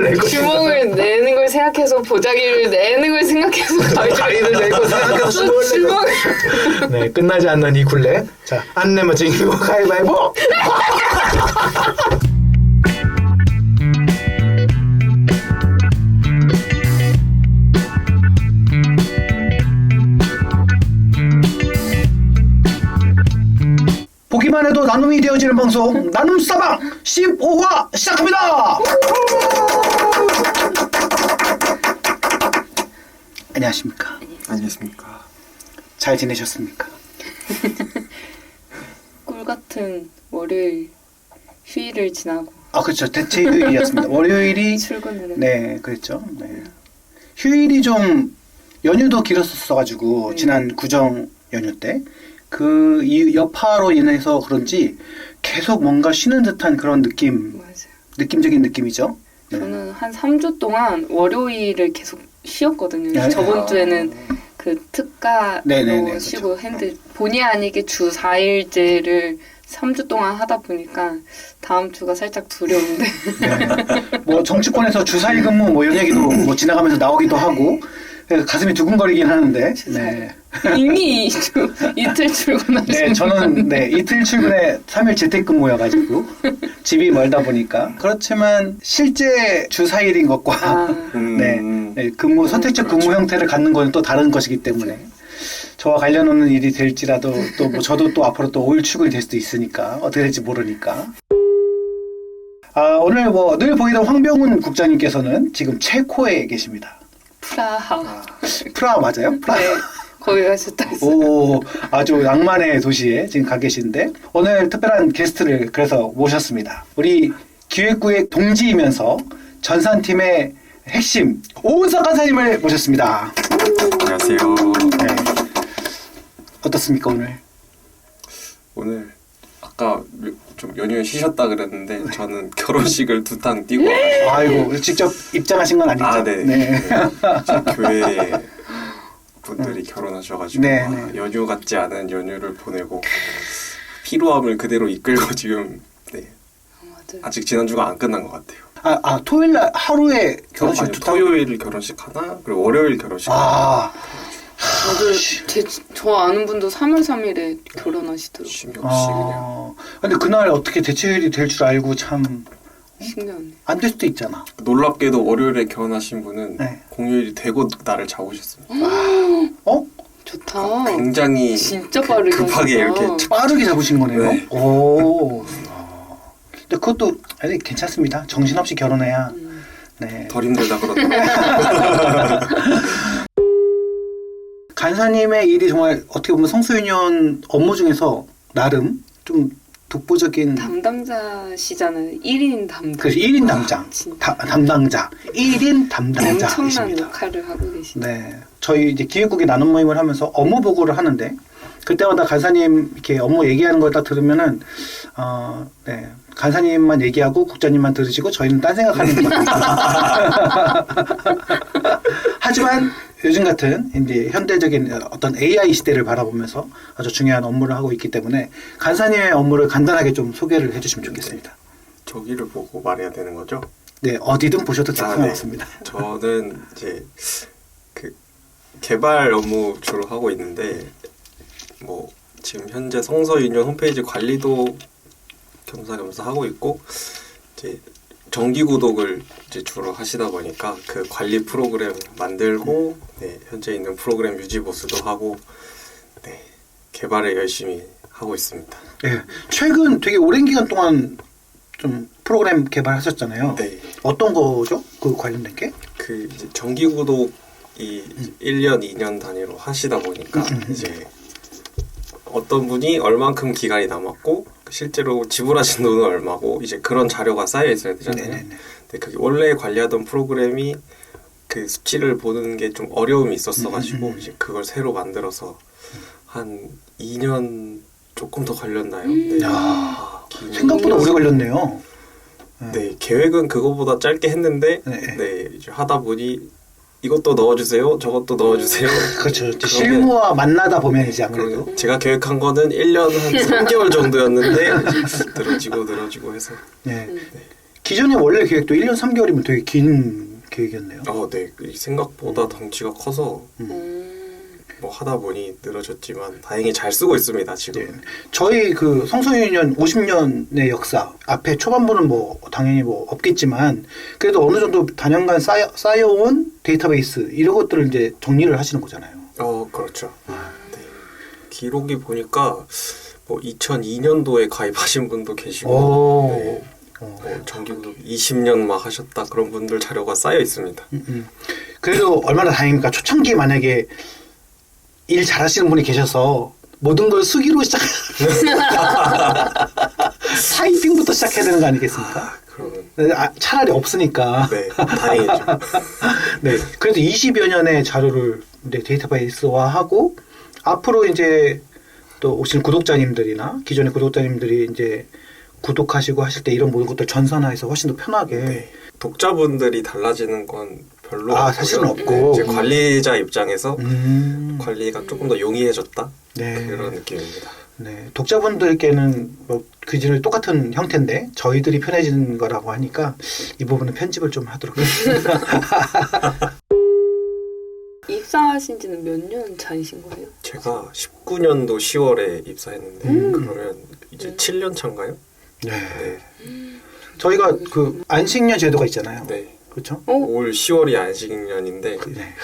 내고 주먹을 내는 걸 생각해서 보자기를 내는 걸 생각해서 가위를 내고 생각해서 주먹을 내고. 네, 끝나지 않는 이 굴레. 자, 안 내면 지기고 가위바위보. 보기만 해도 나눔이 되어지는 방송 나눔 사방 15화 시작합니다. 안녕하십니까? 안녕하십니까? 잘 지내셨습니까? 꿀같은 월요일 휴일을 지나고 그렇죠. 대체 휴일이었습니다. 월요일이 출근을 했는데 네, 그랬죠. 네. 휴일이 좀 연휴도 길었었어가지고 지난 구정 연휴 때 그 이 여파로 인해서 그런지 계속 뭔가 쉬는 듯한 그런 느낌, 맞아요. 느낌적인 느낌이죠. 네. 저는 한 3주 동안 월요일을 계속 쉬었거든요. 네. 저번 주에는 그 특가로 네네네, 쉬고 그렇죠. 했는데 본의 아니게 주 4일제를 3주 동안 하다 보니까 다음 주가 살짝 두려운데 네. 뭐 정치권에서 주사일 근무 뭐 이런 얘기도 뭐 지나가면서 나오기도 하고 그래서 가슴이 두근거리긴 하는데. 네. 이미 이틀 출근하시는 네, 저는 네, 이틀 출근에 3일 재택근무여가지고 집이 멀다 보니까 그렇지만 실제 주 4일인 것과 네, 근무 선택적 근무 형태를 갖는 건 또 다른 것이기 때문에 저와 관련 없는 일이 될지라도 또 뭐 저도 또 앞으로 또 5일 출근이 될 수도 있으니까 어떻게 될지 모르니까. 오늘 뭐 늘 보이던 황병훈 국장님께서는 지금 체코에 계십니다. 프라하. 프라하 맞아요? 프라하. 네, 거기 가셨다 했어요. 오, 아주 낭만의 도시에 지금 가 계신데 오늘 특별한 게스트를 그래서 모셨습니다. 우리 기획구의 동지이면서 전산팀의 핵심 오은석 간사님을 모셨습니다. 안녕하세요. 네. 어떻습니까 오늘? 오늘 아까 좀 연휴에 쉬셨다 그랬는데 저는 결혼식을 두 탕 뛰고 와가지고 아이고 직접 입장하신 건 아니죠? 네. 네. 교회 분들이 결혼하셔가지고 네, 네. 연휴 같지 않은 연휴를 보내고 피로함을 그대로 이끌고 지금 네. 맞아요. 아직 지난주가 안 끝난 것 같아요. 토요일 날 하루에 결혼식 아니, 두 탕? 토요일 결혼식 하나 그리고 월요일 결혼식 아, 저도 저 아는 분도 3월 3일에 결혼하시더라고요. 쉼이 없이 그냥 근데 그날 어떻게 대체율이 될 줄 알고 참 안 될 신기하네. 수도 있잖아. 놀랍게도 월요일에 결혼하신 분은 네. 공휴일이 되고 날을 잡으셨습니다. 어? 좋다. 굉장히 진짜 빠르게 급하게 하셨다. 이렇게 빠르게 잡으신 거네요. 네. 오. 근데 그것도 아니 괜찮습니다. 정신없이 결혼해야. 네. 덜 힘들다 그러더라고요. 간사님의 일이 정말 어떻게 보면 성수유니온 업무 중에서 나름 좀 독보적인 담당자시잖아요. 1인 담당. 그래서 1인 담당, 진짜. 담당자, 1인 엄청난 담당자이십니다. 역할을 하고 계시네. 네, 저희 이제 기획국이 나눔 모임을 하면서 업무 보고를 하는데 그때마다 간사님 이렇게 업무 얘기하는 걸 딱 들으면은 네, 간사님만 얘기하고 국장님만 들으시고 저희는 딴 생각하는 것 같아요. 하지만 요즘 같은 이제 현대적인 어떤 AI 시대를 바라보면서 아주 중요한 업무를 하고 있기 때문에 간사님의 업무를 간단하게 좀 소개를 해주시면 좋겠습니다. 저기를 보고 말해야 되는 거죠? 네, 어디든 보셔도 상관없습니다. 네. 저는 이제 그 개발 업무 주로 하고 있는데 뭐 지금 현재 성서유니온 홈페이지 관리도 겸사겸사 하고 있고 이제 정기 구독을 이제 주로 하시다 보니까 그 관리 프로그램 만들고 네, 현재 있는 프로그램 유지 보수도 하고 네, 개발을 열심히 하고 있습니다. 네, 최근 되게 오랜 기간 동안 좀 프로그램 개발하셨잖아요. 네. 어떤 거죠? 그 관련된 게? 그 이제 정기 구독이 1년, 2년 단위로 하시다 보니까 이제 어떤 분이 얼만큼 기간이 남았고 실제로 지불하신 돈은 얼마고 이제 그런 자료가 쌓여 있어야 되잖아요. 네네네. 근데 그게 원래 관리하던 프로그램이 그 수치를 보는 게 좀 어려움이 있었어가지고 이제 그걸 새로 만들어서 한 2년 조금 더 걸렸나요? 네. 야, 생각보다 오래 걸렸네요. 네, 계획은 그거보다 짧게 했는데 네, 이제 하다 보니 이것도 넣어주세요, 저것도 넣어주세요. 그렇죠. 실무와 만나다 보면 이제 아무래도 제가 계획한 거는 1년 한 3개월 정도였는데 늘어지고 해서 네. 기존의 원래 계획도 1년 3개월이면 되게 긴 계획이었네요. 네. 생각보다 덩치가 커서 뭐 하다 보니 늘어졌지만 다행히 잘 쓰고 있습니다 지금. 네. 저희 그 성서유년 50년의 역사 앞에 초반부는 뭐 당연히 뭐 없겠지만 그래도 어느 정도 단연간 쌓여온 데이터베이스 이런 것들을 이제 정리를 하시는 거잖아요. 그렇죠. 네. 기록이 보니까 뭐 2002년도에 가입하신 분도 계시고 네. 정기구독 20년 막 하셨다 그런 분들 자료가 쌓여 있습니다. 그래도 얼마나 다행입니까? 초창기에 만약에 일 잘하시는 분이 계셔서 모든 걸 수기로 타이핑부터 시작해야 되는 거 아니겠습니까? 그러면 차라리 없으니까. 네, 다행이죠. 네, 그래도 20여 년의 자료를 데이터베이스화하고 앞으로 이제 또 오시는 구독자님들이나 기존의 구독자님들이 이제 구독하시고 하실 때 이런 모든 것들 전산화해서 훨씬 더 편하게. 네. 독자분들이 달라지는 건 별로 없고요. 사실은 없고. 이제 관리자 입장에서 관리가 조금 더 용이해졌다. 네. 그런 느낌입니다. 네, 독자분들께는 뭐 그지는 똑같은 형태인데 저희들이 편해지는 거라고 하니까 이 부분은 편집을 좀 하도록 하겠습니다. 입사하신 지는 몇 년 차이신 거예요? 제가 19년도 10월에 입사했는데 그러면 이제 7년 차인가요? 네. 네. 저희가 그 안식년 제도가 있잖아요. 네. 그렇죠? 올 10월이 안식년인데 네.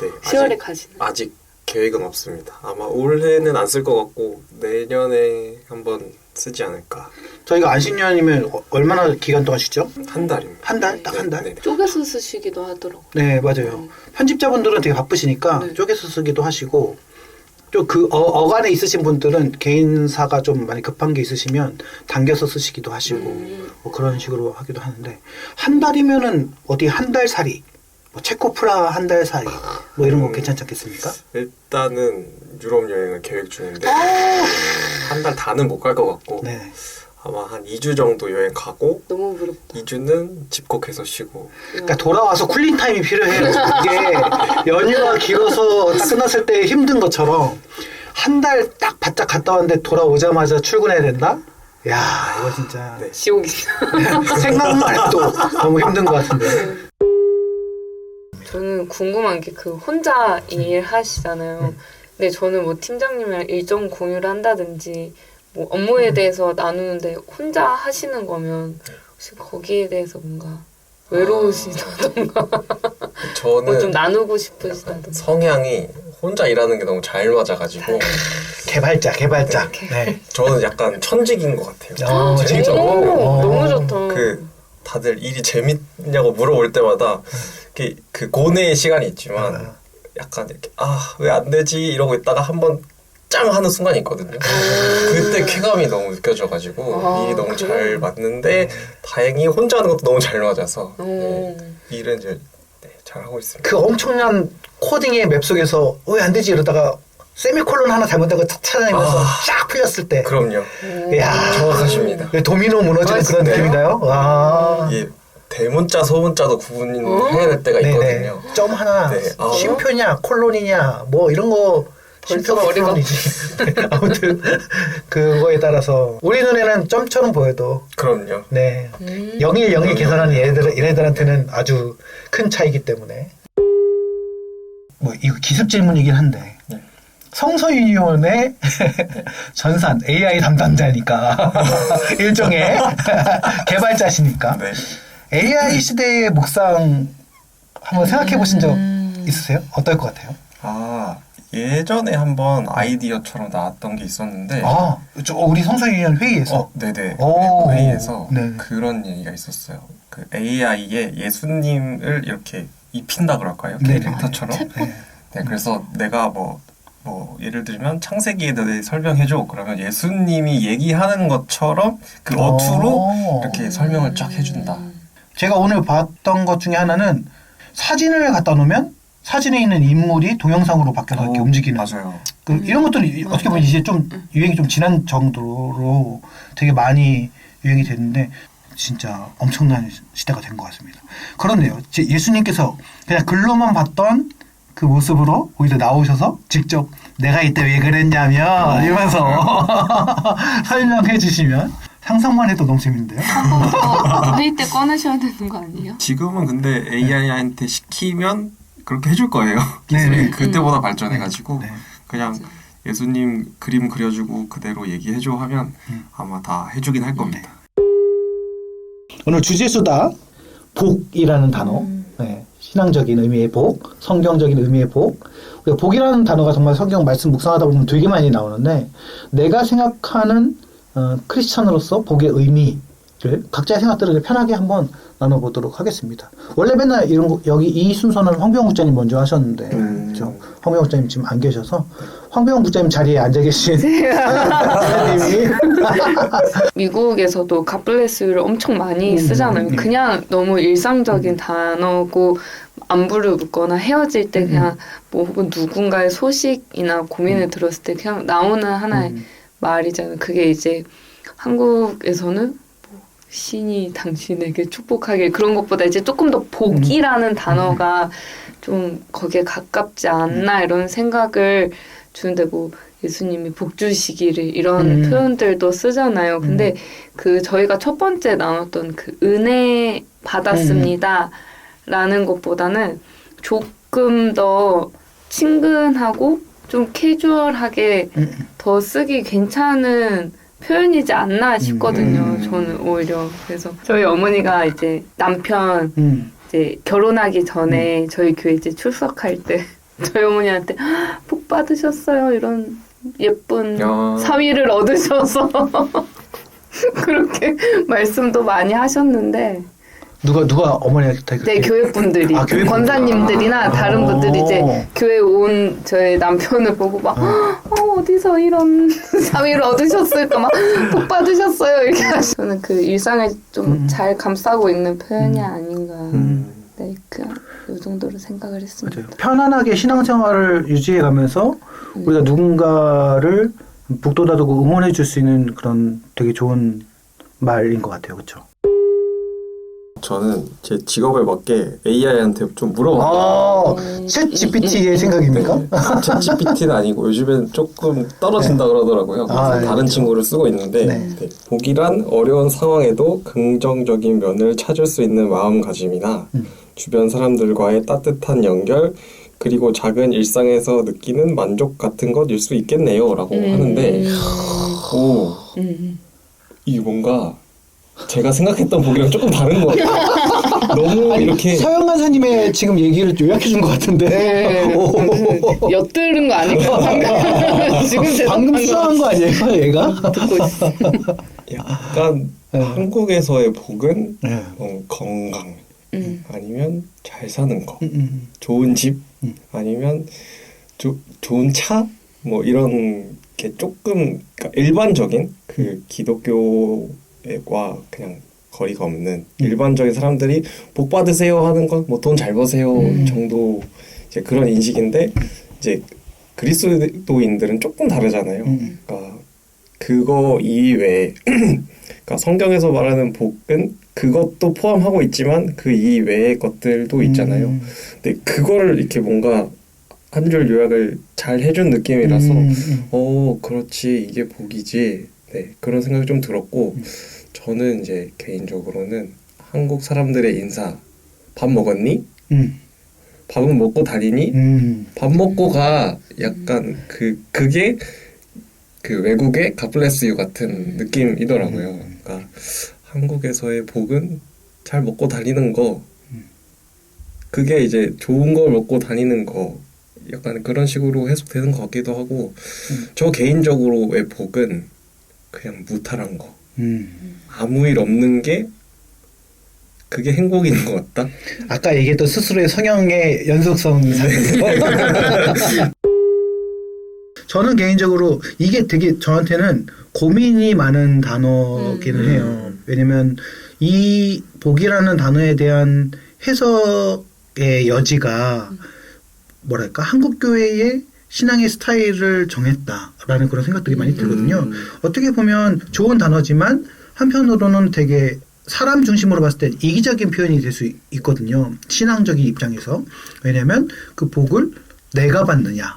네, 10월에 가시는. 아직 계획은 없습니다. 아마 올해는 안 쓸 것 같고 내년에 한번 쓰지 않을까. 저희가 안식년이면 얼마나 기간 동안 쉬죠? 한 달입니다. 한 달? 딱 한 달? 네. 쪼개서 쓰시기도 하더라고요. 네, 맞아요. 편집자분들은 되게 바쁘시니까 네. 쪼개서 쓰기도 하시고 또 그 어간에 있으신 분들은 개인사가 좀 많이 급한 게 있으시면 당겨서 쓰시기도 하시고 뭐 그런 식으로 하기도 하는데 한 달이면은 어디 한 달 살이 뭐 체코프라 한 달 살이 뭐 이런 거 괜찮지 않겠습니까? 일단은 유럽 여행을 계획 중인데 한 달 다는 못 갈 것 같고 네. 아마 한 2주 정도 여행 가고 너무 부럽다. 2주는 집콕해서 쉬고. 그러니까 돌아와서 쿨링 타임이 필요해요. 이게 연휴가 길어서 딱 끝났을 때 힘든 것처럼 한 달 딱 바짝 갔다 왔는데 돌아오자마자 출근해야 된다? 야, 이거 진짜 네. 지옥이다. 생각만 해도 너무 힘든 것 같은데. 저는 궁금한 게 그 혼자 일하시잖아요. 근데 저는 뭐 팀장님이랑 일정 공유를 한다든지 뭐 업무에 대해서 나누는데 혼자 하시는 거면 혹시 거기에 대해서 뭔가 외로우시다던가 저는 뭐 좀 나누고 싶으시다던가. 성향이 혼자 일하는 게 너무 잘 맞아가지고 개발자. 네. 저는 약간 천직인 것 같아요. 진짜. 너무 좋다. 그 다들 일이 재밌냐고 물어볼 때마다 그 고뇌의 시간이 있지만 약간 이렇게 왜 안 되지 이러고 있다가 한번 짱 하는 순간이 있거든요. 그때 쾌감이 너무 느껴져가지고 일이 너무 잘 맞는데 다행히 혼자 하는 것도 너무 잘 맞아서 네, 일은 이제 잘 하고 있습니다. 그 엄청난 코딩의 맵 속에서 왜 안 되지 이러다가 세미콜론 하나 잘못된 거 찾아내면서 쫙 풀렸을 때. 그럼요. 이야, 정확하십니다. 도미노 무너지는 그런 네. 느낌인가요? 와. 이게 대문자 소문자도 구분해야 될 때가 있거든요. 점 하나 네. 쉼표냐 콜론이냐 뭐 이런 거 쉼표가 머리가 콜론이지. 아무튼 그거에 따라서 우리 눈에는 점처럼 보여도 그럼요. 네 0101 계산하는 얘네들한테는 아주 큰 차이기 때문에 뭐 이거 기습 질문이긴 한데 네. 성서유니온의 전산 AI 담당자니까 일종의 개발자시니까 네. AI 시대의 묵상 한번 생각해 보신 적 있으세요? 어떨 것 같아요? 예전에 한번 아이디어처럼 나왔던 게 있었는데 우리 성서유니온 회의에서 네네 오. 회의에서 네. 그런 얘기가 있었어요. 그 AI에 예수님을 이렇게 입힌다 그럴까요? 네. 캐릭터처럼. 네. 네, 그래서 내가 뭐 예를 들면 창세기에 대해 설명해줘. 그러면 예수님이 얘기하는 것처럼 그 어투로 이렇게 설명을 쫙 해준다. 제가 오늘 봤던 것 중에 하나는 사진을 갖다 놓으면 사진에 있는 인물이 동영상으로 바뀌어서 이렇게 움직이는. 맞아요. 이런 것들이 어떻게 보면 이제 좀 유행이 좀 지난 정도로 되게 많이 유행이 됐는데 진짜 엄청난 시대가 된 것 같습니다. 그렇네요. 예수님께서 그냥 글로만 봤던 그 모습으로 오히려 나오셔서 직접 내가 이때 왜 그랬냐면 이러면서 설명해 주시면 상상만 해도 너무 재밌는데요? 회의 때 꺼내셔야 되는 거 아니에요? 지금은 근데 AI한테 시키면 그렇게 해줄 거예요. 네, 네. 그때보다 발전해가지고 네. 그냥 맞아. 예수님 그림 그려주고 그대로 얘기해줘 하면 아마 다 해주긴 할 겁니다. 오늘 주제수다 복이라는 단어, 네, 신앙적인 의미의 복, 성경적인 의미의 복. 우리가 복이라는 단어가 정말 성경 말씀 묵상하다 보면 되게 많이 나오는데 내가 생각하는 크리스찬으로서 복의 의미를 각자의 생각들을 편하게 한번 나눠보도록 하겠습니다. 원래 맨날 이런 거, 여기 이 순서는 황병호 국장님 먼저 하셨는데, 그렇죠? 황병호 국장님 지금 안 계셔서 황병호 국장님 자리에 앉아 계신 국장님이 미국에서도 갓블레스유를 엄청 많이 쓰잖아요. 그냥 너무 일상적인 단어고 안부를 묻거나 헤어질 때 그냥 뭐 혹은 누군가의 소식이나 고민을 들었을 때 그냥 나오는 하나의 말이잖아요. 그게 이제 한국에서는 뭐 신이 당신에게 축복하길 그런 것보다 이제 조금 더 복이라는 단어가 좀 거기에 가깝지 않나 이런 생각을 주는데 뭐 예수님이 복 주시기를 이런 표현들도 쓰잖아요. 근데 그 저희가 첫 번째 나눴던 그 은혜 받았습니다 라는 것보다는 조금 더 친근하고 좀 캐주얼하게 더 쓰기 괜찮은 표현이지 않나 싶거든요. 저는 오히려. 그래서 저희 어머니가 이제 남편 이제 결혼하기 전에 저희 교회 이제 출석할 때 저희 어머니한테 복 받으셨어요. 이런 예쁜 사위를 얻으셔서 그렇게 말씀도 많이 하셨는데 누가 어머니한테 네, 교회 분들이 교회 권사님들이나 다른 분들이 이제 교회 온 저희 남편을 보고 막 어디서 이런 사위를 얻으셨을까 막 복 받으셨어요 이렇게 하시고 저는 그 일상을 좀 잘 감싸고 있는 표현이 아닌가 네, 그냥 이 정도로 생각을 했습니다. 맞아요. 편안하게 신앙생활을 유지해가면서 우리가 누군가를 북돋아주고 응원해 줄 수 있는 그런 되게 좋은 말인 것 같아요. 그렇죠? 저는 제 직업에 맞게 AI한테 좀 물어봤어요. 챗 GPT의 생각입니까? 챗 GPT는 아니고 요즘엔 조금 떨어진다 그러더라고요. 그래서 네, 다른 그렇죠. 친구를 쓰고 있는데 네. 복이란 어려운 상황에도 긍정적인 면을 찾을 수 있는 마음가짐이나 주변 사람들과의 따뜻한 연결 그리고 작은 일상에서 느끼는 만족 같은 것일 수 있겠네요 라고 하는데 이게 뭔가 제가 생각했던 복이랑 조금 다른 것 같아요. 너무 이렇게 서영 간사님의 지금 얘기를 요약해 준 것 같은데. 네, 엿들은 거 아닐까? 지금 방금 수상한 거 아니에요, 얘가? 듣고 있어. 약간 한국에서의 복은 네. 건강 아니면 잘 사는 거 좋은 집 아니면 좋은 차 뭐 이런 게 조금 그러니까 일반적인 그 기독교와 그냥 거리가 없는 일반적인 사람들이 복 받으세요 하는 건 뭐 돈 잘 버세요 정도 이제 그런 인식인데 이제 그리스도인들은 조금 다르잖아요. 그러니까 그거 이외에 그러니까 성경에서 말하는 복은 그것도 포함하고 있지만 그 이외의 것들도 있잖아요. 근데 그거를 이렇게 뭔가 한 줄 요약을 잘 해준 느낌이라서 그렇지 이게 복이지. 네, 그런 생각이 좀 들었고 저는 이제 개인적으로는 한국 사람들의 인사 밥 먹었니? 밥은 먹고 다니니? 밥 먹고 가 약간 그게 그 외국의 God bless you 같은 느낌이더라고요. 그러니까 한국에서의 복은 잘 먹고 다니는 거 그게 이제 좋은 걸 먹고 다니는 거 약간 그런 식으로 해석되는 것 같기도 하고 저 개인적으로의 복은 그냥 무탈한 거 아무 일 없는 게 그게 행복인 것 같다. 아까 얘기했던 스스로의 성향의 연속성 이상에서 저는 개인적으로 이게 되게 저한테는 고민이 많은 단어기는 해요. 왜냐면 이 복이라는 단어에 대한 해석의 여지가 뭐랄까 한국교회의 신앙의 스타일을 정했다라는 그런 생각들이 많이 들거든요. 어떻게 보면 좋은 단어지만 한편으로는 되게 사람 중심으로 봤을 때 이기적인 표현이 될 수 있거든요. 신앙적인 입장에서. 왜냐하면 그 복을 내가 받느냐의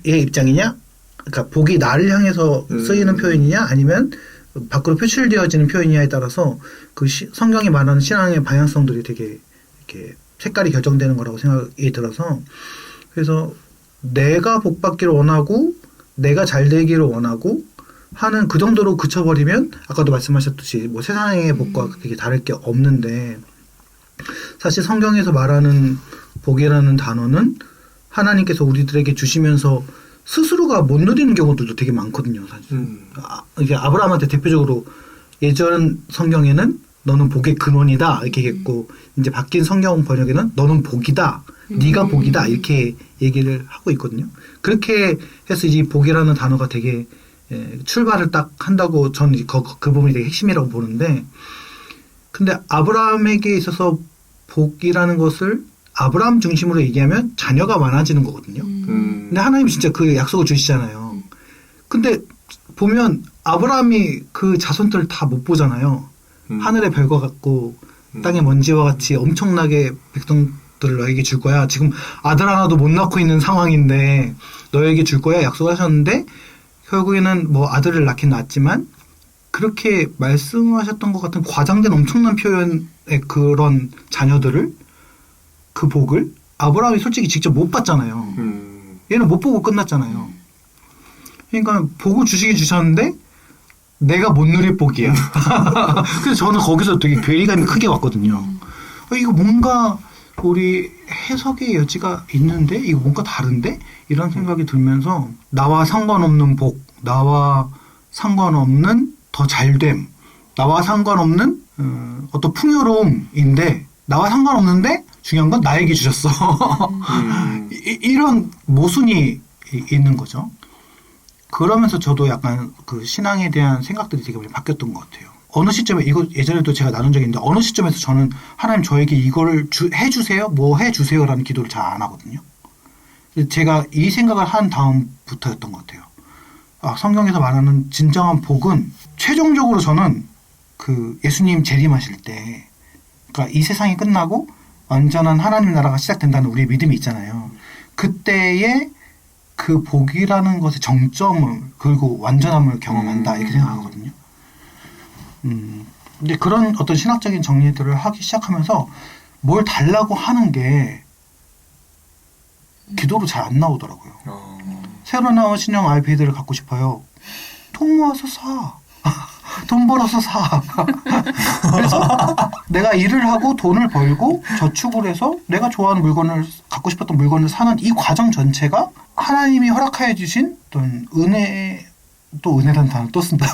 입장이냐, 그러니까 복이 나를 향해서 쓰이는 표현이냐, 아니면 밖으로 표출되어지는 표현이냐에 따라서 그 성경이 말하는 신앙의 방향성들이 되게 이렇게 색깔이 결정되는 거라고 생각이 들어서 그래서 내가 복받기를 원하고 내가 잘 되기를 원하고 하는 그 정도로 그쳐버리면 아까도 말씀하셨듯이 뭐 세상의 복과 되게 다를 게 없는데 사실 성경에서 말하는 복이라는 단어는 하나님께서 우리들에게 주시면서 스스로가 못 누리는 경우들도 되게 많거든요. 사실 이게 아브라함한테 대표적으로 예전 성경에는 너는 복의 근원이다 이렇게 했고 이제 바뀐 성경 번역에는 너는 복이다, 네가 복이다 이렇게 얘기를 하고 있거든요. 그렇게 해서 이 복이라는 단어가 되게 출발을 딱 한다고 저는 그 부분이 되게 핵심이라고 보는데 근데 아브라함에게 있어서 복이라는 것을 아브라함 중심으로 얘기하면 자녀가 많아지는 거거든요. 근데 하나님이 진짜 그 약속을 주시잖아요. 근데 보면 아브라함이 그 자손들 다 못 보잖아요. 하늘의 별과 같고 땅의 먼지와 같이 엄청나게 백성들을 너에게 줄 거야. 지금 아들 하나도 못 낳고 있는 상황인데 너에게 줄 거야 약속하셨는데 결국에는 뭐 아들을 낳긴 낳았지만 그렇게 말씀하셨던 것 같은 과장된 엄청난 표현의 그런 자녀들을 그 복을 아브라함이 솔직히 직접 못 봤잖아요. 얘는 못 보고 끝났잖아요. 그러니까 복을 주시긴 주셨는데 내가 못 누릴 복이야. 그래서 저는 거기서 되게 괴리감이 크게 왔거든요. 이거 뭔가 우리 해석의 여지가 있는데 이거 뭔가 다른데? 이런 생각이 들면서 나와 상관없는 복, 나와 상관없는 더 잘됨, 나와 상관없는 어떤 풍요로움인데 나와 상관없는데 중요한 건 나에게 주셨어. 이런 모순이 있는 거죠. 그러면서 저도 약간 그 신앙에 대한 생각들이 되게 많이 바뀌었던 것 같아요. 어느 시점에 이거 예전에도 제가 나눈 적이 있는데 어느 시점에서 저는 하나님 저에게 이걸 해주세요, 뭐 해주세요라는 기도를 잘 안 하거든요. 제가 이 생각을 한 다음부터였던 것 같아요. 성경에서 말하는 진정한 복은 최종적으로 저는 그 예수님 재림하실 때, 그러니까 이 세상이 끝나고 완전한 하나님 나라가 시작된다는 우리의 믿음이 있잖아요. 그때에 그 복이라는 것의 정점을 그리고 완전함을 경험한다 이렇게 생각하거든요. 근데 그런 어떤 신학적인 정리들을 하기 시작하면서 뭘 달라고 하는 게 기도로 잘 안 나오더라고요. 새로 나온 신형 아이패드를 갖고 싶어요. 돈 모아서 사. 돈 벌어서 사. 그래서 내가 일을 하고 돈을 벌고 저축을 해서 내가 좋아하는 물건을 갖고 싶었던 물건을 사는 이 과정 전체가 하나님이 허락하여 주신 어떤 은혜, 또 은혜라는 단어 또 쓴다.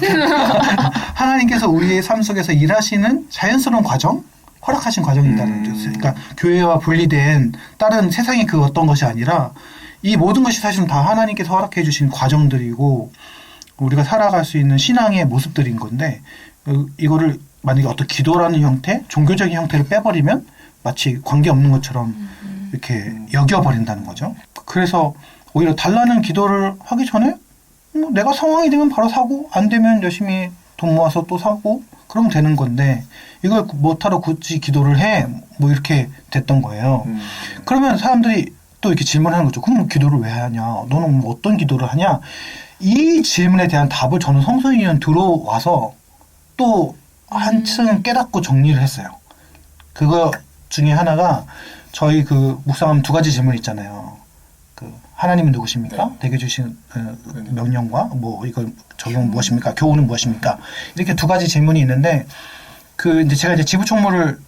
하나님께서 우리의 삶 속에서 일하시는 자연스러운 과정, 허락하신 과정이라는 뜻이에요. 그러니까 교회와 분리된 다른 세상의 그 어떤 것이 아니라 이 모든 것이 사실은 다 하나님께서 허락해 주신 과정들이고 우리가 살아갈 수 있는 신앙의 모습들인 건데 이거를 만약에 어떤 기도라는 형태, 종교적인 형태를 빼버리면 마치 관계없는 것처럼 이렇게 여겨버린다는 거죠. 그래서 오히려 달라는 기도를 하기 전에 뭐 내가 상황이 되면 바로 사고 안 되면 열심히 돈 모아서 또 사고 그러면 되는 건데 이걸 못하러 굳이 기도를 해 뭐 이렇게 됐던 거예요. 그러면 사람들이 또 이렇게 질문하는 거죠. 그럼 기도를 왜 하냐? 너는 뭐 어떤 기도를 하냐? 이 질문에 대한 답을 저는 성서인은 들어와서 또 한층 깨닫고 정리를 했어요. 그거 중에 하나가 저희 그 묵상하면 두 가지 질문 있잖아요. 그 하나님은 누구십니까? 내게 주신 명령과 뭐 이걸 적용 무엇입니까? 교훈은 무엇입니까? 이렇게 두 가지 질문이 있는데 그 이제 제가 이제 지부총무를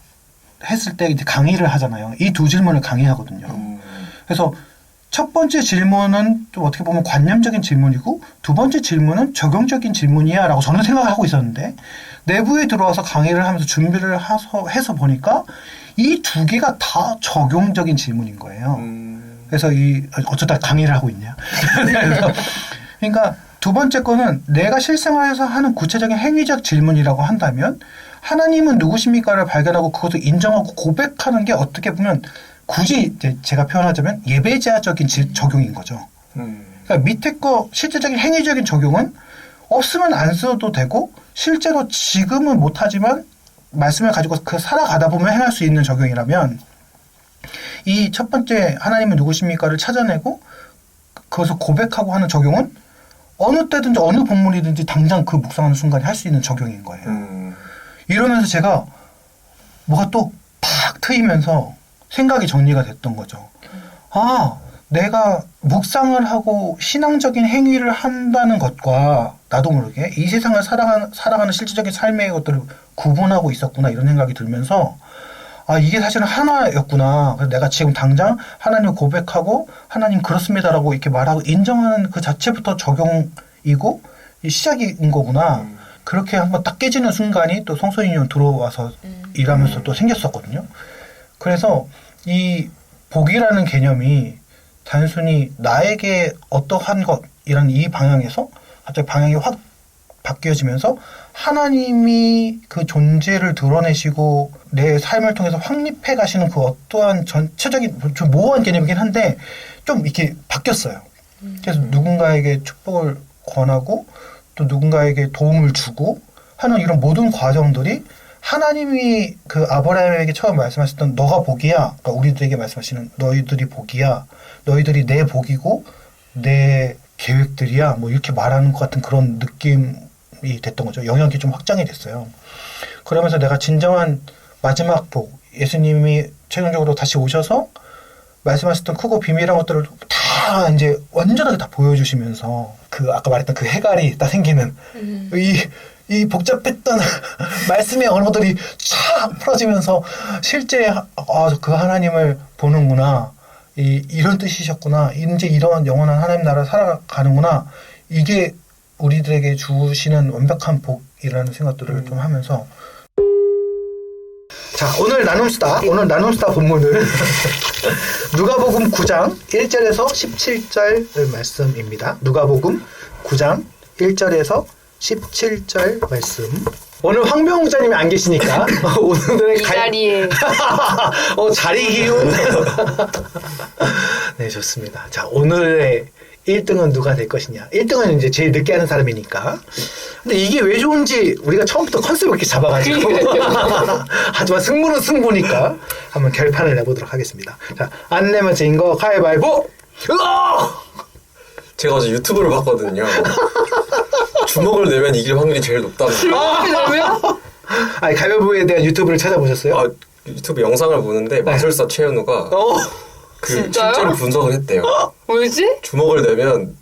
했을 때 이제 강의를 하잖아요. 이 두 질문을 강의하거든요. 그래서 첫 번째 질문은 좀 어떻게 보면 관념적인 질문이고 두 번째 질문은 적용적인 질문이야 라고 저는 생각을 하고 있었는데 내부에 들어와서 강의를 하면서 준비를 해서 보니까 이 두 개가 다 적용적인 질문인 거예요. 그래서 어쩌다 강의를 하고 있냐. 그러니까 두 번째 거는 내가 실생활에서 하는 구체적인 행위적 질문이라고 한다면 하나님은 누구십니까를 발견하고 그것을 인정하고 고백하는 게 어떻게 보면 굳이 제가 표현하자면 예배자적인 적용인 거죠. 그러니까 밑에 거 실제적인 행위적인 적용은 없으면 안 써도 되고 실제로 지금은 못하지만 말씀을 가지고 그 살아가다 보면 행할 수 있는 적용이라면 이 첫 번째 하나님은 누구십니까를 찾아내고 그것을 고백하고 하는 적용은 어느 때든지 어느 본문이든지 당장 그 묵상하는 순간에 할 수 있는 적용인 거예요. 이러면서 제가 뭐가 또 팍 트이면서 생각이 정리가 됐던 거죠. 아, 내가 묵상을 하고 신앙적인 행위를 한다는 것과 나도 모르게 이 세상을 살아가는 실질적인 삶의 것들을 구분하고 있었구나 이런 생각이 들면서 아, 이게 사실은 하나였구나. 그래서 내가 지금 당장 하나님을 고백하고 하나님 그렇습니다라고 이렇게 말하고 인정하는 그 자체부터 적용이고 시작인 거구나. 그렇게 한번 딱 깨지는 순간이 또 성소인용 들어와서 일하면서 또 생겼었거든요. 그래서 이 복이라는 개념이 단순히 나에게 어떠한 것이라는 이 방향에서 갑자기 방향이 확 바뀌어지면서 하나님이 그 존재를 드러내시고 내 삶을 통해서 확립해 가시는 그 어떠한 전체적인 좀 모호한 개념이긴 한데 좀 이렇게 바뀌었어요. 그래서 누군가에게 축복을 권하고 또 누군가에게 도움을 주고 하는 이런 모든 과정들이 하나님이 그 아브라함에게 처음 말씀하셨던 너가 복이야. 그러니까 우리들에게 말씀하시는 너희들이 복이야. 너희들이 내 복이고 내 계획들이야. 뭐 이렇게 말하는 것 같은 그런 느낌이 됐던 거죠. 영역이 좀 확장이 됐어요. 그러면서 내가 진정한 마지막 복, 예수님이 최종적으로 다시 오셔서 말씀하셨던 크고 비밀한 것들을 다 이제 완전하게 다 보여주시면서 그 아까 말했던 그 해갈이 딱 생기는 이 복잡했던 말씀의 언어들이 쫙 풀어지면서 실제 그 하나님을 보는구나. 이런 뜻이셨구나. 이제 이런 영원한 하나님 나라 살아가는구나. 이게 우리들에게 주시는 완벽한 복이라는 생각들을 좀 하면서 자, 오늘 나눔수다 본문은 누가복음 9장 1절에서 17절 말씀입니다. 누가복음 9장 1절에서 17절 말씀. 오늘 황병자님이 안 계시니까 오늘의 이 자리에 자리 기운. 네, 좋습니다. 자, 오늘의 1등은 누가 될 것이냐. 1등은 이제 제일 늦게 하는 사람이니까. 근데 이게 왜 좋은지 우리가 처음부터 컨셉을 이렇게 잡아가지고. 하지만 승부는 승부니까 한번 결판을 내보도록 하겠습니다. 자, 안 내면 진 거 가위바위보! 제가 어제 유튜브를 봤거든요. 주먹을 내면 이길 확률이 제일 높답니다. 그러면 아니, 가위바위보에 대한 유튜브를 찾아보셨어요? 아, 유튜브 영상을 보는데 마술사 최현우가 그 진짜요? 실제로 분석을 했대요. 뭐지? 주먹을 내면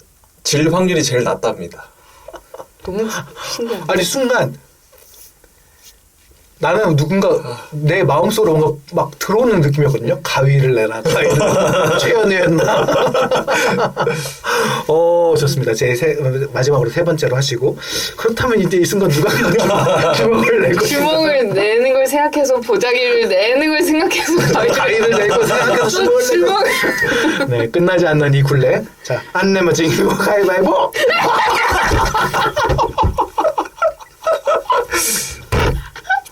질 확률이 제일 낮답니다. 너무 신기하네. 아니, 순간 나는 누군가 내 마음속으로 뭔가 막 들어오는 느낌이었거든요. 가위를 내라. 최연우였나. 좋습니다. 마지막으로 세 번째로 하시고. 그렇다면 이제 이 순간 누가 주먹을 내고 주먹을 내는 걸 생각해서 보자기를 내는 걸 생각해서 가위를 내고 생각해서 주먹을 내고. 네, 끝나지 않는 이 굴레. 자, 안 내면 진거 가위바위보.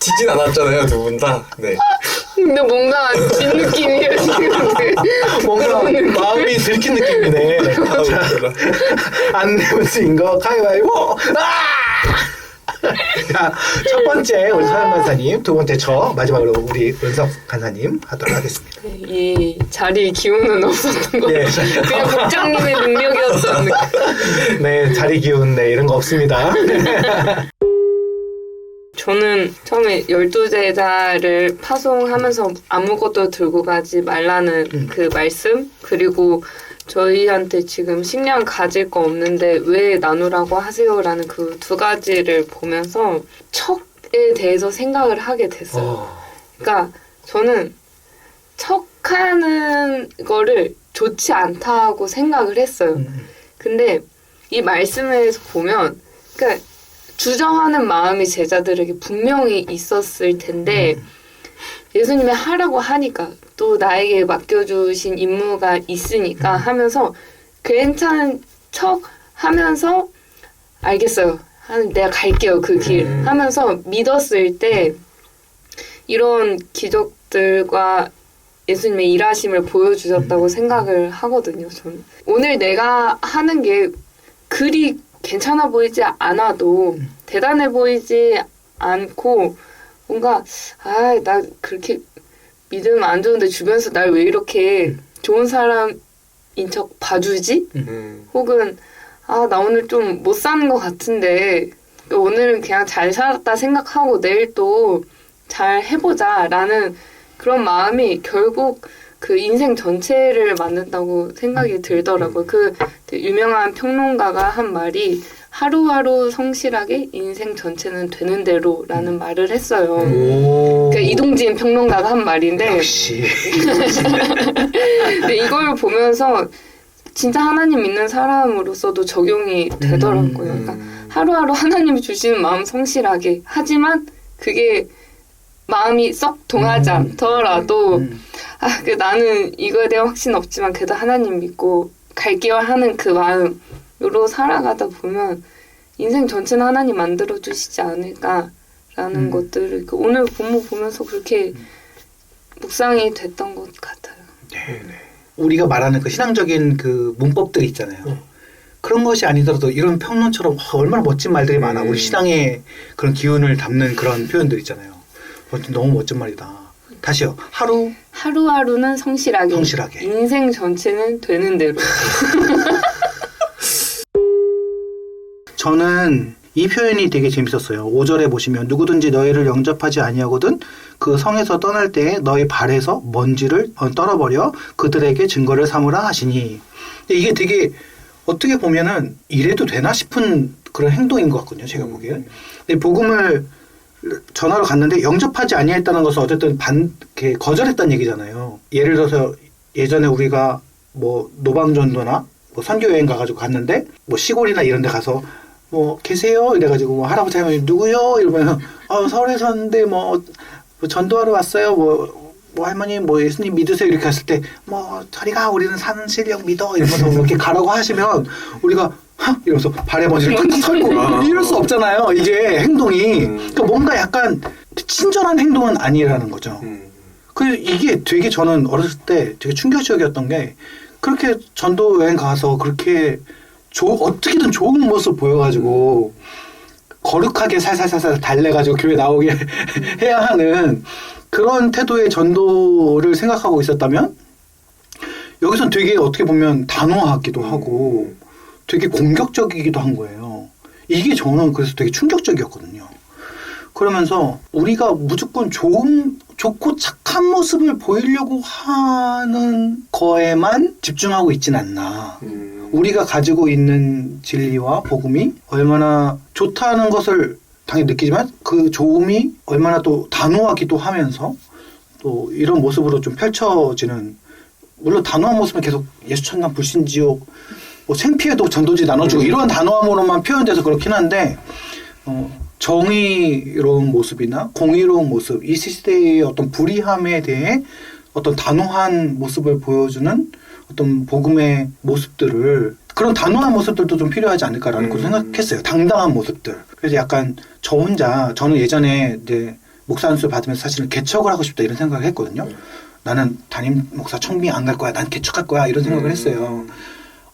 지진 않았잖아요, 두 분 다. 네. 근데 뭔가 진 느낌이에요 지금. 뭔가 마음이 들킨 느낌이네. 자, 안 내면 진거 가위바위보. 자, 첫 번째 우리 서현 간사님, 두 번째 마지막으로 우리 은석 간사님 하도록 하겠습니다. 이 자리에 기운은 없었던 것 예. 같아요. 그냥 국장님의 능력이었던 느낌. 네, 자리 기운 이런 거 없습니다. 저는 처음에 12제자를 파송하면서 아무것도 들고 가지 말라는 그 말씀, 그리고 저희한테 지금 식량 가질 거 없는데 왜 나누라고 하세요라는 그 두 가지를 보면서 척에 대해서 생각을 하게 됐어요. 그러니까 저는 척하는 거를 좋지 않다고 생각을 했어요. 근데 이 말씀에서 보면 그러니까 주저하는 마음이 제자들에게 분명히 있었을 텐데 예수님이 하라고 하니까 또 나에게 맡겨주신 임무가 있으니까 하면서 괜찮은 척 하면서 알겠어요. 내가 갈게요. 그 길 하면서 믿었을 때 이런 기적들과 예수님의 일하심을 보여주셨다고 생각을 하거든요. 저는 오늘 내가 하는 게 그리 괜찮아 보이지 않아도 대단해 보이지 않고 뭔가 나 그렇게 믿으면 안 좋은데 주변에서 날 왜 이렇게 좋은 사람인 척 봐주지? 혹은 아, 나 오늘 좀 못 사는 것 같은데 오늘은 그냥 잘 살았다 생각하고 내일 또 잘 해보자라는 그런 마음이 결국 그 인생 전체를 만든다고 생각이 들더라고요. 그 유명한 평론가가 한 말이 하루하루 성실하게 인생 전체는 되는 대로라는 말을 했어요. 오. 그 이동진 평론가가 한 말인데 역시. 근데 이걸 보면서 진짜 하나님 믿는 사람으로서도 적용이 되더라고요. 그러니까 하루하루 하나님이 주시는 마음 성실하게 하지만 그게 마음이 썩 동하지 않더라도 아, 나는 이거에 대한 확신은 없지만 그래도 하나님 믿고 갈게요 하는 그 마음으로 살아가다 보면 인생 전체는 하나님 만들어 주시지 않을까라는 것들을 오늘 본문 보면서 그렇게 묵상이 됐던 것 같아요. 네. 우리가 말하는 그 신앙적인 그 문법들이 있잖아요. 그런 것이 아니더라도 이런 평론처럼 얼마나 멋진 말들이 많아. 우리 신앙의 그런 기운을 담는 그런 표현들 있잖아요. 너무 멋진 말이다. 다시요. 하루하루는 성실하게. 인생 전체는 되는 대로. 저는 이 표현이 되게 재밌었어요. 5절에 보시면 누구든지 너희를 영접하지 아니하거든 그 성에서 떠날 때에 너희 발에서 먼지를 떨어버려 그들에게 증거를 삼으라 하시니. 이게 되게 어떻게 보면은 이래도 되나 싶은 그런 행동인 것 같거든요. 제가 보기엔. 근데 복음을 전하러 갔는데 영접하지 아니했다는 것은 어쨌든 이렇게 거절했다는 얘기잖아요. 예를 들어서 예전에 우리가 뭐 노방전도나 뭐 선교여행 가가지고 갔는데 뭐 시골이나 이런 데 가서 뭐 계세요? 이래가지고 뭐 할아버지 할머니 누구요? 이러면 서울에서 왔는데 뭐 전도하러 왔어요. 뭐 할머니 뭐 예수님 믿으세요? 이렇게 했을 때 뭐 저리가 우리는 사는 실력 믿어 이러면서 이렇게 가라고 하시면 우리가 이러면서 발에 먼지를 탁탁 털고 이럴 수 없잖아요. 이게 행동이 그러니까 뭔가 약간 친절한 행동은 아니라는 거죠. 그래서 이게 되게 저는 어렸을 때 되게 충격적이었던 게 그렇게 전도 여행 가서 그렇게 어떻게든 좋은 모습 보여가지고 거룩하게 살살살살 달래가지고 교회 나오게 해야 하는 그런 태도의 전도를 생각하고 있었다면 여기선 되게 어떻게 보면 단호하기도 하고 되게 공격적이기도 한 거예요. 이게 저는 그래서 되게 충격적이었거든요. 그러면서 우리가 무조건 좋고 착한 모습을 보이려고 하는 거에만 집중하고 있진 않나. 우리가 가지고 있는 진리와 복음이 얼마나 좋다는 것을 당연히 느끼지만 그 좋음이 얼마나 또 단호하기도 하면서 또 이런 모습으로 좀 펼쳐지는 물론 단호한 모습은 계속 예수 천당 불신지옥 뭐 생피해도 전도지 나눠주고 이런 단호함으로만 표현돼서 그렇긴 한데 정의로운 모습이나 공의로운 모습 이 시대의 어떤 불의함에 대해 어떤 단호한 모습을 보여주는 어떤 복음의 모습들을 그런 단호한 모습들도 좀 필요하지 않을까라는 걸 생각했어요. 당당한 모습들. 그래서 약간 저는 예전에 이제 목사 안수 받으면서 사실은 개척을 하고 싶다 이런 생각을 했거든요. 나는 담임 목사 청빙 안 갈 거야. 난 개척할 거야. 이런 생각을 했어요.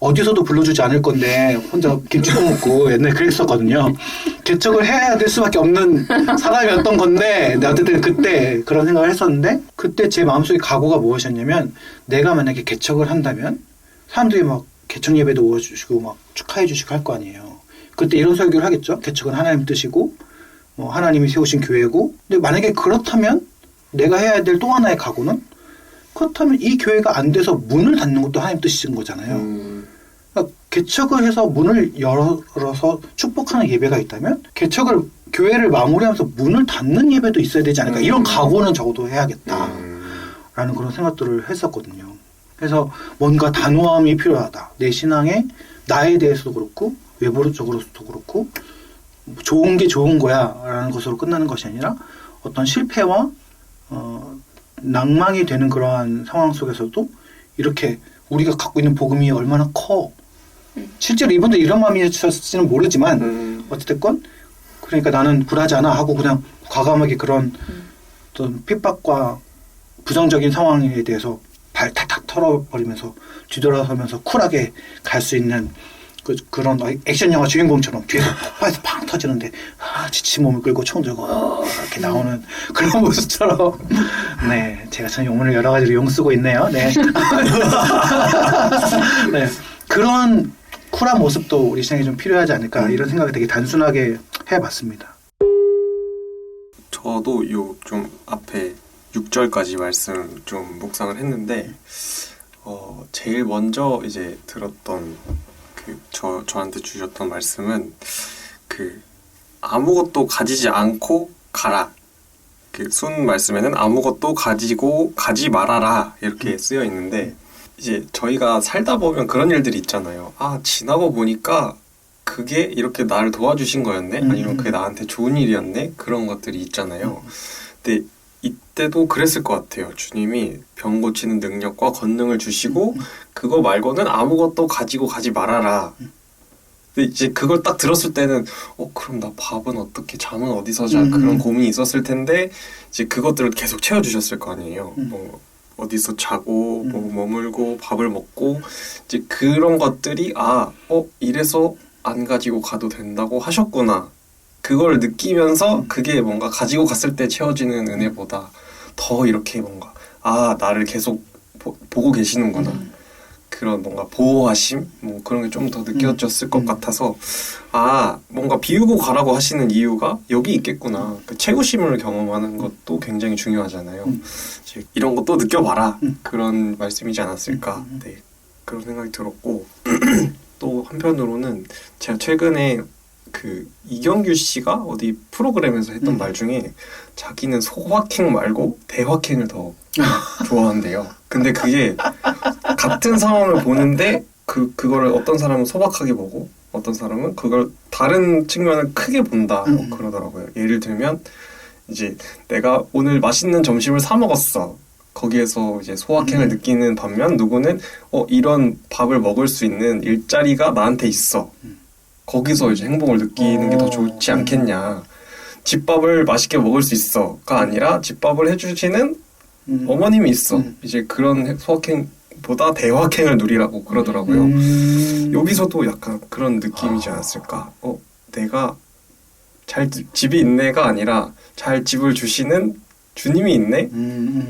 어디서도 불러주지 않을 건데 혼자 김치도 먹고 옛날에 그랬었거든요. 개척을 해야 될 수밖에 없는 사람이었던 건데 어쨌든 그때 그런 생각을 했었는데 그때 제 마음속에 각오가 무엇이었냐면 내가 만약에 개척을 한다면 사람들이 막 개척 예배도 오셔주시고 막 축하해 주시고 할 거 아니에요. 그때 이런 설교를 하겠죠. 개척은 하나님 뜻이고 뭐 하나님이 세우신 교회고 근데 만약에 그렇다면 내가 해야 될 또 하나의 각오는 그렇다면 이 교회가 안 돼서 문을 닫는 것도 하나님 뜻이신 거잖아요. 그러니까 개척을 해서 문을 열어서 축복하는 예배가 있다면 교회를 마무리하면서 문을 닫는 예배도 있어야 되지 않을까 이런 각오는 적어도 해야겠다라는 그런 생각들을 했었거든요. 그래서 뭔가 단호함이 필요하다. 내 신앙에 나에 대해서도 그렇고 외부적으로도 그렇고 좋은 게 좋은 거야 라는 것으로 끝나는 것이 아니라 어떤 실패와 낭망이 되는 그러한 상황 속에서도 이렇게 우리가 갖고 있는 복음이 얼마나 커 실제로 이분들 이런 마음이셨을지는 모르지만 어찌됐건 그러니까 나는 굴하지 않아 하고 그냥 과감하게 그런 어떤 핍박과 부정적인 상황에 대해서 발 탁탁 털어버리면서 뒤돌아서면서 쿨하게 갈 수 있는 그런 액션 영화 주인공처럼 뒤에서 폭발해서 팡 터지는데 지친 몸을 끌고 총 들고 이렇게 나오는 그런 모습처럼 네 제가 참 오늘 여러 가지로 용 쓰고 있네요. 네, 네 그런 쿨한 모습도 우리 시장에 좀 필요하지 않을까 이런 생각을 되게 단순하게 해봤습니다. 저도 요 좀 앞에 6절까지 말씀 좀 묵상을 했는데 제일 먼저 이제 들었던 저한테 주셨던 말씀은 아무것도 가지지 않고 가라. 순 말씀에는 아무것도 가지 말아라 이렇게 쓰여 있는데 이제 저희가 살다 보면 그런 일들이 있잖아요. 지나고 보니까 그게 이렇게 나를 도와주신 거였네? 아니면 그게 나한테 좋은 일이었네? 그런 것들이 있잖아요. 근데 이때도 그랬을 것 같아요. 주님이 병 고치는 능력과 권능을 주시고 그거 말고는 아무것도 가지고 가지 말아라. 근데 이제 그걸 딱 들었을 때는 그럼 나 밥은 어떻게 잠은 어디서 자 그런 고민이 있었을 텐데 이제 그것들을 계속 채워주셨을 거 아니에요. 뭐 어디서 자고 뭐 머물고 밥을 먹고 이제 그런 것들이 이래서 안 가지고 가도 된다고 하셨구나. 그걸 느끼면서 그게 뭔가 가지고 갔을 때 채워지는 은혜보다 더 이렇게 뭔가 나를 계속 보고 계시는구나. 그런 뭔가 보호하심 뭐 그런 게 좀 더 느껴졌을 것 같아서 뭔가 비우고 가라고 하시는 이유가 여기 있겠구나. 그 채우심을 경험하는 것도 굉장히 중요하잖아요. 이런 것도 느껴봐라. 그런 말씀이지 않았을까. 네, 그런 생각이 들었고 또 한편으로는 제가 최근에 이경규 씨가 어디 프로그램에서 했던 말 중에 자기는 소확행 말고 대확행을 더 좋아한대요. 근데 그게 같은 상황을 보는데 그거를 어떤 사람은 소박하게 보고 어떤 사람은 그걸 다른 측면을 크게 본다 그러더라고요. 예를 들면 이제 내가 오늘 맛있는 점심을 사 먹었어. 거기에서 이제 소확행을 느끼는 반면 누구는 이런 밥을 먹을 수 있는 일자리가 나한테 있어. 거기서 이제 행복을 느끼는 게 더 좋지 않겠냐. 집밥을 맛있게 먹을 수 있어가 아니라 집밥을 해주시는 어머님이 있어. 이제 그런 소확행보다 대확행을 누리라고 그러더라고요. 여기서도 약간 그런 느낌이지 않았을까. 내가 집이 있네가 아니라 잘 집을 주시는 주님이 있네?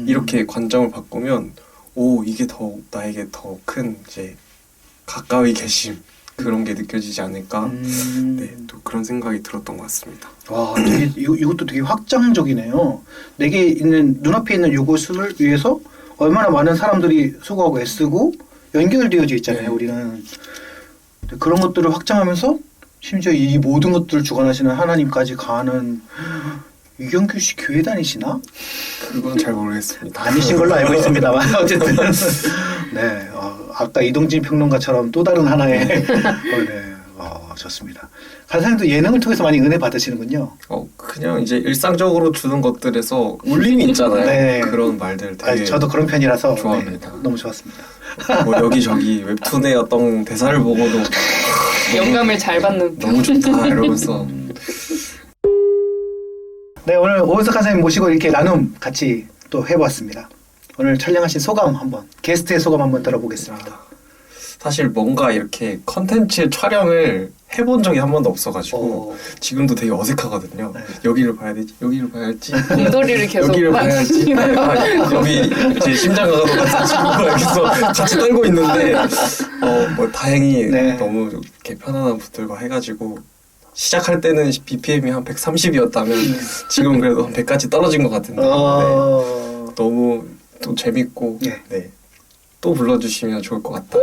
이렇게 관점을 바꾸면 이게 더 나에게 더 큰 이제 가까이 계심 그런 게 느껴지지 않을까. 네, 또 그런 생각이 들었던 것 같습니다. 와, 되게 이것도 되게 확장적이네요. 내게 있는 눈앞에 있는 이것을 위해서 얼마나 많은 사람들이 수고하고 애쓰고 연결되어져 있잖아요. 우리는 그런 것들을 확장하면서 심지어 이 모든 것들을 주관하시는 하나님까지 가는. 이경규 씨 교회 다니시나? 그건 잘 모르겠습니다. 아니신 걸로 알고 있습니다만 어쨌든 네, 아까 이동진 평론가처럼 또 다른 하나의 네, 좋습니다. 간사님도 예능을 통해서 많이 은혜 받으시는군요. 그냥 이제 일상적으로 주는 것들에서 울림이 있잖아요. 네. 그런 말들 되게 저도 그런 편이라서 좋아합니다. 네, 너무 좋았습니다. 뭐 여기저기 웹툰의 어떤 대사를 보고도 영감을 잘 받는 너무 좋다 이러면서 네, 오늘 오은석 간사님 모시고 이렇게 나눔 같이 또 해보았습니다. 오늘 촬영하신 소감 한번, 게스트의 소감 한번 들어보겠습니다. 사실 뭔가 이렇게 컨텐츠 촬영을 해본 적이 한 번도 없어가지고 지금도 되게 어색하거든요. 네. 여기를 봐야 되지, 여기를 봐야지. 곰돌이를 계속 여기를 봐야지. 여기 이제 심장과도 같은 친구가 여기서 같이 떨고 있는데 뭐 다행히 네. 너무 이렇게 편안한 분들과 해가지고 시작할 때는 BPM이 한 130이었다면 지금 그래도 한 100까지 떨어진 것 같은데 네. 너무 또 재밌고 네. 또 불러주시면 좋을 것 같다.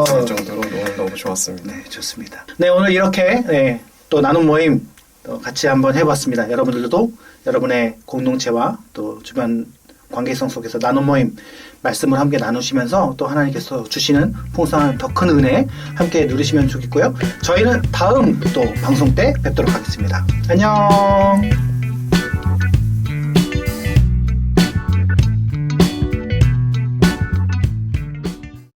그런 정도로 너무 좋았습니다. 네, 좋습니다. 네, 오늘 이렇게 또 나눔 모임 또 같이 한번 해봤습니다. 여러분들도 여러분의 공동체와 또 주변 관계성 속에서 나눔 모임 말씀을 함께 나누시면서 또 하나님께서 주시는 풍성한 더 큰 은혜 함께 누리시면 좋겠고요. 저희는 다음 또 방송 때 뵙도록 하겠습니다. 안녕.